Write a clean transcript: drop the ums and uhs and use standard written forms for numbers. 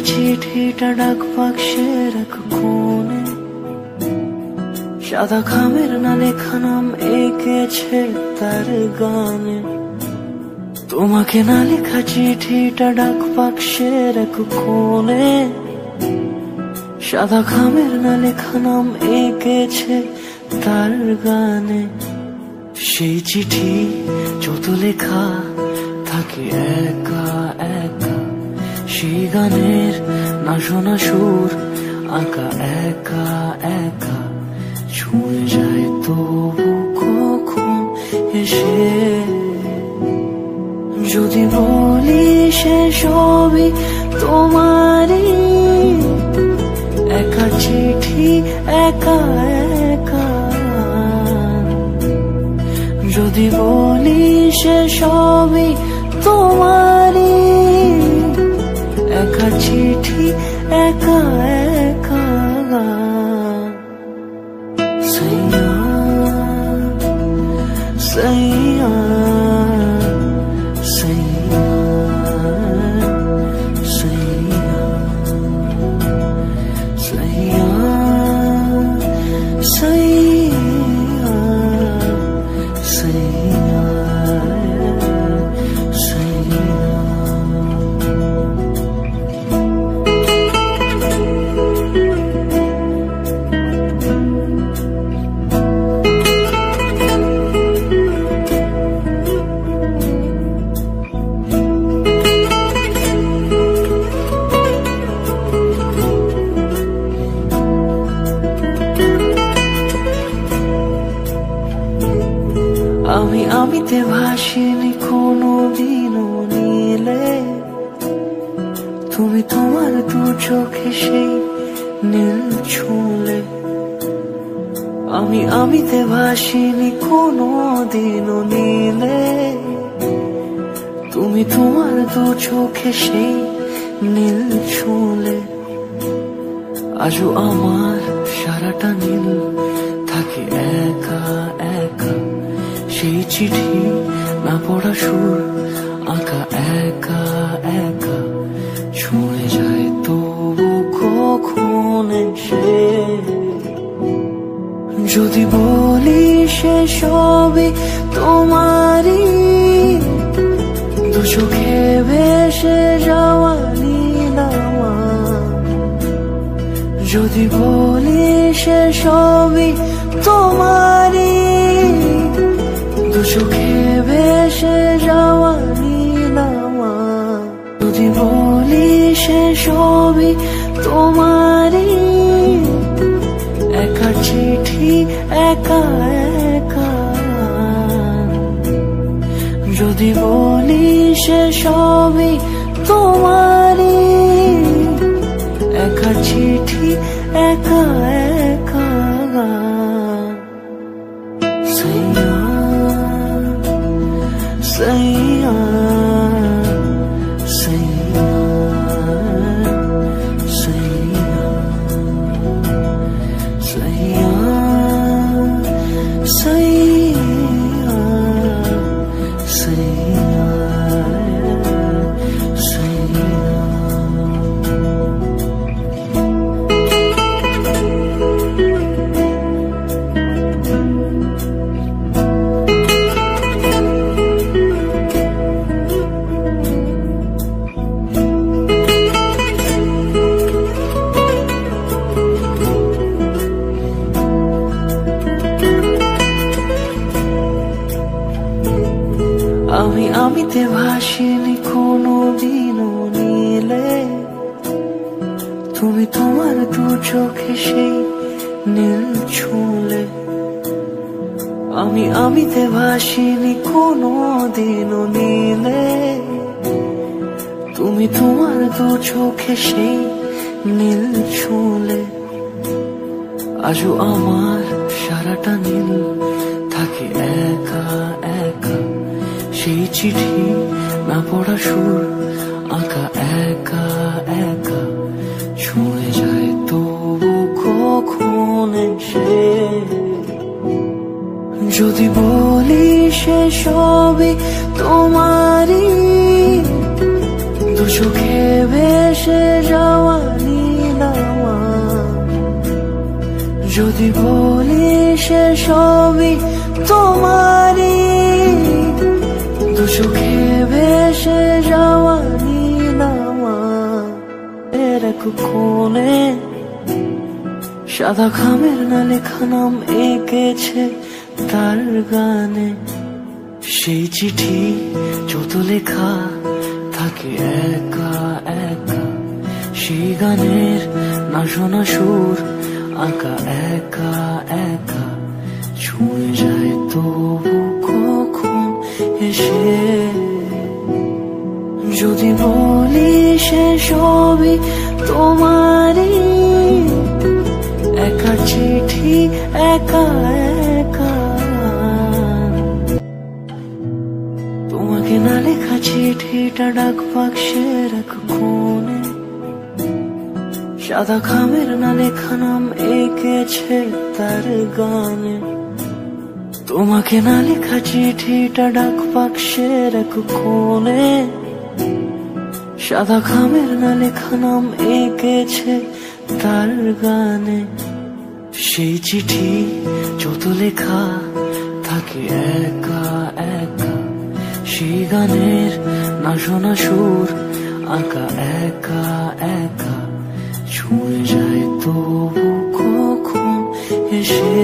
চিঠিটা ডাক বাক্সের এক কোণে, সাদা খামের না লেখা নাম এঁকেছে তার গানে। তোমাকে না লেখা চিঠিটা ডাক বাক্সের এক কোণে, সাদা খামের না লেখা নাম এঁকেছে তার গানে। সেই চিঠি যত লেখা থাকে একা একা, সেই গানের না শোনা সুর আঁকা একা একা, ছুঁয়ে যায় তবু কখন এসে। যদি বলি সে সবই তোমারই, একা চিঠি একা একা। যদি বলি সে সবই তোমারই, একা চিঠি একা একা। সैया सैया सैया सैया सैया सैया सैया सैया। আমি আমিতে ভাসিনি কোনো দিনও নীলে, তুমি তোমার দু চোখে সেই নীল ছুঁলে। আমি আমিতে ভাসিনি কোনো দিনও নীলে, তুমি তোমার দু চোখে সেই নীল ছুঁলে। আজও আমার সারাটা নীল থাকে একা একা, সেই চিঠি না পড়া সুর আঁকা একা একা, ছুঁয়ে যায় তবু কখন এসে। যদি বলি সে সবই তোমারই, দু চোখে ভেসে যাওয়া নীলামা। যদি বলি সে সবই তোমারই, দু চোখে ভেসে যাওয়া নীলামা। যদি বলি সে সবই তোমারই, একা চিঠি একা একা। যদি বলি সে সবই তোমারই, একা চিঠি একা একা। সैया सैया सैया सैया सैया सैया सैया सैया। আমি আমিতে ভাসিনি কোনো দিনও নীলে, তুমি তোমার দু চোখে সেই নীল ছুঁলে। আমি আমিতে ভাসিনি কোনো দিনও নীলে, তুমি তোমার দু চোখে সেই নীল ছুঁলে। আজও আমার সারাটা নীল থাকে একা একা, সেই চিঠি না পড়া সুর আঁকা একা একা, ছুঁয়ে যায় তবু কখন এসে। যদি বলি সে সবই তোমারই, দু চোখে ভেসে যাওয়া যদি বলি সে সবই তোমারই, দু চোখে ভেসে যাওয়া নীলামা এর এক কোণে সাদা খামের না লেখা নাম এঁকেছে তার গানে। সেই চিঠি যত লেখা থাকে একা একা, সেই গানের না শোনা সুর আঁকা একা একা, ছুঁয়ে যায় তবু কখন এসে। যদি বলি সে সবই তোমারই, একা চিঠি একা একা, তোমাকে না লেখা চিঠিটা ডাক বাক্সের এক কোণে সাদা খামের না লেখা নাম এঁকেছে তার গানে। তোমাকে না লেখা চিঠিটা ডাক বাক্সের এক কোণে সাদা খামের না লেখা নাম এঁকেছে তার গানে। সেই চিঠি যত লেখা থাকে একা একা, সেই গানের না শোনা সুর আঁকা একা একা, ছুঁয়ে যায় তবু কখন এসে।